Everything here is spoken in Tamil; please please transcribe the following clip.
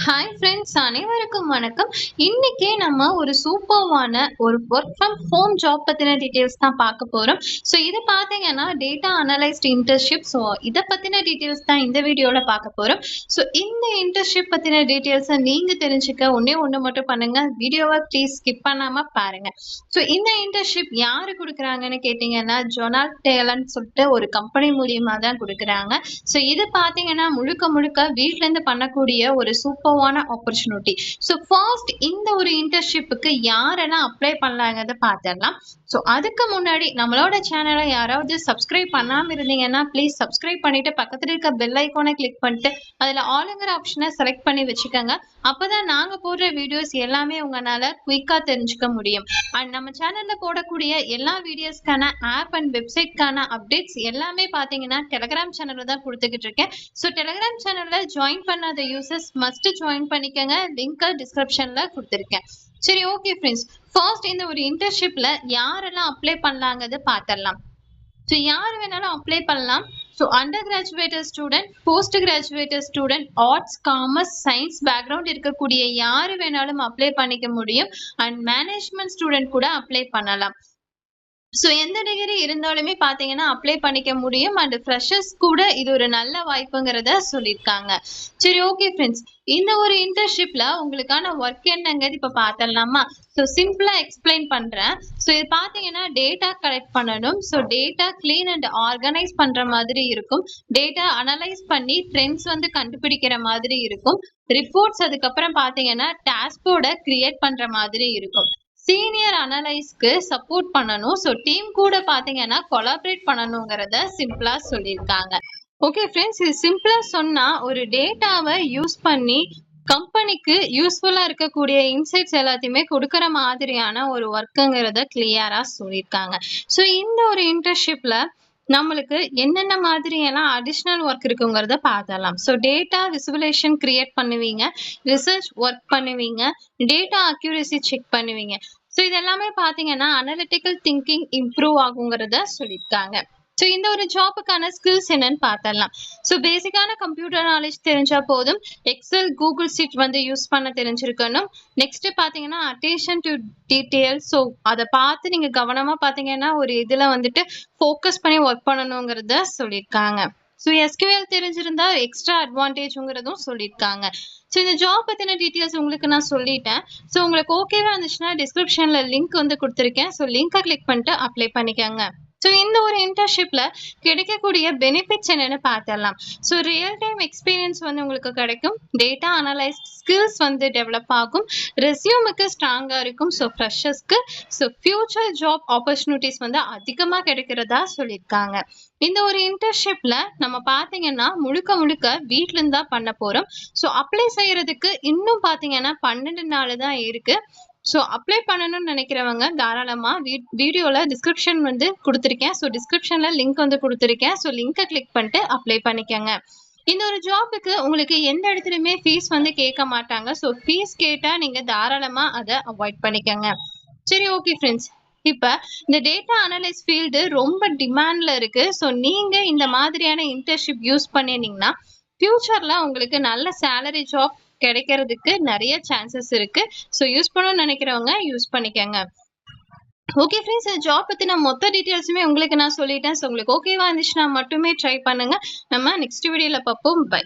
ஹாய் ஃப்ரெண்ட்ஸ், அனைவருக்கும் வணக்கம். இன்னைக்கே நம்ம ஒரு சூப்பர்வான ஒரு ஒர்க் ஃப்ரம் ஹோம் ஜாப் பத்தின டீடைல்ஸ் தான் பார்க்க போறோம். ஸோ இது பார்த்தீங்கன்னா டேட்டா அனலைஸ்ட் இன்டர்ன்ஷிப். ஸோ இதை பத்தின டீடைல்ஸ் தான் இந்த வீடியோல பார்க்க போறோம். ஸோ இந்த இன்டர்ன்ஷிப் பத்தின டீடைல்ஸை நீங்க தெரிஞ்சுக்க ஒண்ணு மட்டும் பண்ணுங்க. வீடியோவை ப்ளீஸ் ஸ்கிப் பண்ணாம பாருங்க. ஸோ இந்த இன்டர்ன்ஷிப் யாரு கொடுக்குறாங்கன்னு கேட்டீங்கன்னா ஜொனால்ட் டேலண்ட் சொல்லிட்டு ஒரு கம்பெனி மூலியமா தான் கொடுக்குறாங்க. ஸோ இது பார்த்தீங்கன்னா முழுக்க வீட்ல இருந்து பண்ணக்கூடிய ஒரு சூப்பர்வான ஆப்பர்ச்சுனிட்டி. ஸோ ஃபர்ஸ்ட் இந்த ஒரு இன்டர்ன்ஷிப்புக்கு யாரெல்லாம் அப்ளை பண்ணலாங்கிறத பார்த்துடலாம். ஸோ அதுக்கு முன்னாடி நம்மளோட சேனலை யாராவது சப்ஸ்கிரைப் பண்ணாமல் இருந்தீங்கன்னா ப்ளீஸ் சப்ஸ்கிரைப் பண்ணிட்டு பக்கத்தில் இருக்க பெல் ஐக்கானை கிளிக் பண்ணிட்டு அதில் ஆளுங்கிற ஆப்ஷனை செலக்ட் பண்ணி வச்சுக்கோங்க. அப்போதான் நாங்கள் போடுற வீடியோஸ் எல்லாமே உங்களால் குயிக்காக தெரிஞ்சுக்க முடியும். அண்ட் நம்ம சேனலில் போடக்கூடிய எல்லா வீடியோஸ்க்கான ஆப் அண்ட் வெப்சைட்கான அப்டேட்ஸ் எல்லாமே பார்த்தீங்கன்னா டெலகிராம் சேனலில் தான் கொடுத்துக்கிட்டு இருக்கேன். ஸோ டெலகிராம் சேனலில் ஜாயின் பண்ணாத யூசர்ஸ் மஸ்ட் ஜாயின் பண்ணிக்கோங்க. லிங்க்கை டிஸ்கிரிப்ஷனில் கொடுத்துருக்கேன். சரி, ஓகே ஃப்ரெண்ட்ஸ், ஃபர்ஸ்ட் இந்த ஒரு இன்டர்ன்ஷிப்ல யாரெல்லாம் அப்ளை பண்ணலாங்கிறத பார்த்துடலாம். ஸோ யார் வேணாலும் அப்ளை பண்ணலாம். So under graduated student, post graduated student, arts, commerce, science background இருக்கக்கூடிய யார் வேணாலும் அப்ளை பண்ணிக்க முடியும். அண்ட் மேனேஜ்மெண்ட் ஸ்டூடெண்ட் கூட அப்ளை பண்ணலாம். ஸோ எந்த டிகிரி இருந்தாலுமே பார்த்தீங்கன்னா அப்ளை பண்ணிக்க முடியும். அண்ட் ஃப்ரெஷர்ஸ் கூட இது ஒரு நல்ல வாய்ப்புங்கிறத சொல்லியிருக்காங்க. சரி, ஓகே ஃப்ரெண்ட்ஸ், இந்த ஒரு இன்டர்ன்ஷிப்ல உங்களுக்கான ஒர்க் என்னங்கிறது இப்போ பார்த்துடலாமா? ஸோ சிம்பிளாக எக்ஸ்பிளைன் பண்ணுறேன். ஸோ இது பார்த்தீங்கன்னா டேட்டா கலெக்ட் பண்ணணும். So data clean and organise பண்ணுற மாதிரி இருக்கும். டேட்டா அனலைஸ் பண்ணி ட்ரெண்ட்ஸ் கண்டுபிடிக்கிற மாதிரி இருக்கும். ரிப்போர்ட்ஸ் அதுக்கப்புறம் பார்த்தீங்கன்னா டாஸ்போர்டை கிரியேட் பண்ணுற மாதிரி இருக்கும். சீனியர் அனலைஸ்க்கு சப்போர்ட் பண்ணணும். ஸோ டீம் கூட பார்த்தீங்கன்னா கொலாபரேட் பண்ணணுங்கிறத சிம்பிளா சொல்லியிருக்காங்க. ஓகே ஃப்ரெண்ட்ஸ், இது சிம்பிளா சொன்னா ஒரு டேட்டாவை யூஸ் பண்ணி கம்பெனிக்கு யூஸ்ஃபுல்லா இருக்கக்கூடிய இன்சைட்ஸ் எல்லாத்தையுமே கொடுக்கற மாதிரியான ஒரு ஒர்க்குங்கிறத கிளியரா சொல்லியிருக்காங்க. ஸோ இந்த ஒரு இன்டர்ன்ஷிப்ல நம்மளுக்கு என்னென்ன மாதிரி எல்லாம் அடிஷ்னல் ஒர்க் இருக்குங்கிறத பார்த்துடலாம். ஸோ டேட்டா விசுவலேஷன் கிரியேட் பண்ணுவீங்க, ரிசர்ச் ஒர்க் பண்ணுவீங்க, டேட்டா அக்யூரசி செக் பண்ணுவீங்க. ஸோ இதெல்லாமே பார்த்தீங்கன்னா அனலிட்டிக்கல் திங்கிங் இம்ப்ரூவ் ஆகுங்கிறத சொல்லியிருக்காங்க. ஸோ இந்த ஒரு ஜாப்புக்கான ஸ்கில்ஸ் என்னன்னு பார்த்துடலாம். ஸோ பேசிக்கான கம்ப்யூட்டர் நாலேஜ் தெரிஞ்சா போதும். எக்ஸல், கூகுள் ஷீட் யூஸ் பண்ண தெரிஞ்சிருக்கணும். நெக்ஸ்ட் பார்த்தீங்கன்னா அட்டென்ஷன் டு டீட்டெயில். ஸோ அதை பார்த்து நீங்கள் கவனமாக பார்த்தீங்கன்னா ஒரு இதில் ஃபோக்கஸ் பண்ணி ஒர்க் பண்ணணுங்கிறத சொல்லியிருக்காங்க. ஸோ எஸ்கியூஎல் தெரிஞ்சிருந்தா எக்ஸ்ட்ரா அட்வான்டேஜுங்கிறதும் சொல்லியிருக்காங்க. ஸோ இந்த ஜாப் பற்றின டீட்டெயில்ஸ் உங்களுக்கு நான் சொல்லிட்டேன். ஸோ உங்களுக்கு ஓகேவா இருந்துச்சுன்னா டிஸ்கிரிப்ஷனில் லிங்க் கொடுத்துருக்கேன். ஸோ லிங்கை கிளிக் பண்ணிட்டு அப்ளை பண்ணிக்கோங்க. ஸோ இந்த ஒரு இன்டர்ன்ஷிப்ல கிடைக்கக்கூடிய பெனிஃபிட்ஸ் என்னன்னு பார்த்துடலாம். ஸோ ரியல் டைம் எக்ஸ்பீரியன்ஸ் உங்களுக்கு கிடைக்கும். டேட்டா அனலைஸ்ட் ஸ்கில்ஸ் டெவலப் ஆகும். ரெஸ்யூமுக்கு ஸ்ட்ராங்காக இருக்கும். ஸோ ஃப்ரெஷர்ஸ்க்கு ஃபியூச்சர் ஜாப் ஆப்பர்ச்சுனிட்டிஸ் அதிகமாக கிடைக்கிறதா சொல்லியிருக்காங்க. இந்த ஒரு இன்டர்ன்ஷிப்ல நம்ம பார்த்தீங்கன்னா முழுக்க வீட்ல இருந்து தான் பண்ண போறோம். ஸோ அப்ளை செய்யறதுக்கு இன்னும் பார்த்தீங்கன்னா 12 நாள் தான் இருக்கு. ஸோ அப்ளை பண்ணணும்னு நினைக்கிறவங்க தாராளமா வீடியோல டிஸ்கிரிப்ஷன் கொடுத்துருக்கேன். ஸோ டிஸ்கிரிப்ஷன்ல லிங்க் கொடுத்துருக்கேன். ஸோ லிங்கை கிளிக் பண்ணிட்டு அப்ளை பண்ணிக்கோங்க. இந்த ஒரு ஜாபுக்கு உங்களுக்கு எந்த இடத்துலையுமே ஃபீஸ் கேட்க மாட்டாங்க. ஸோ ஃபீஸ் கேட்டால் நீங்கள் தாராளமாக அதை அவாய்ட் பண்ணிக்கோங்க. சரி, ஓகே ஃப்ரெண்ட்ஸ், இப்போ இந்த டேட்டா அனலைஸ் ஃபீல்டு ரொம்ப டிமாண்டில் இருக்குது. ஸோ நீங்கள் இந்த மாதிரியான இன்டர்ன்ஷிப் யூஸ் பண்ணினீங்கன்னா ஃபியூச்சரில் உங்களுக்கு நல்ல சேலரி ஜாப் கிடைக்கிறதுக்கு நிறைய சான்சஸ் இருக்கு. ஸோ யூஸ் பண்ணணும்னு நினைக்கிறவங்க யூஸ் பண்ணிக்கோங்க. ஓகே ஃப்ரெண்ட்ஸ், இந்த ஜாப் பற்றின மொத்த டீட்டெயில்ஸுமே உங்களுக்கு நான் சொல்லிட்டேன். ஸோ உங்களுக்கு ஓகேவா இருந்துச்சுன்னா மட்டுமே ட்ரை பண்ணுங்க. நம்ம நெக்ஸ்ட் வீடியோவில் பார்ப்போம். பை.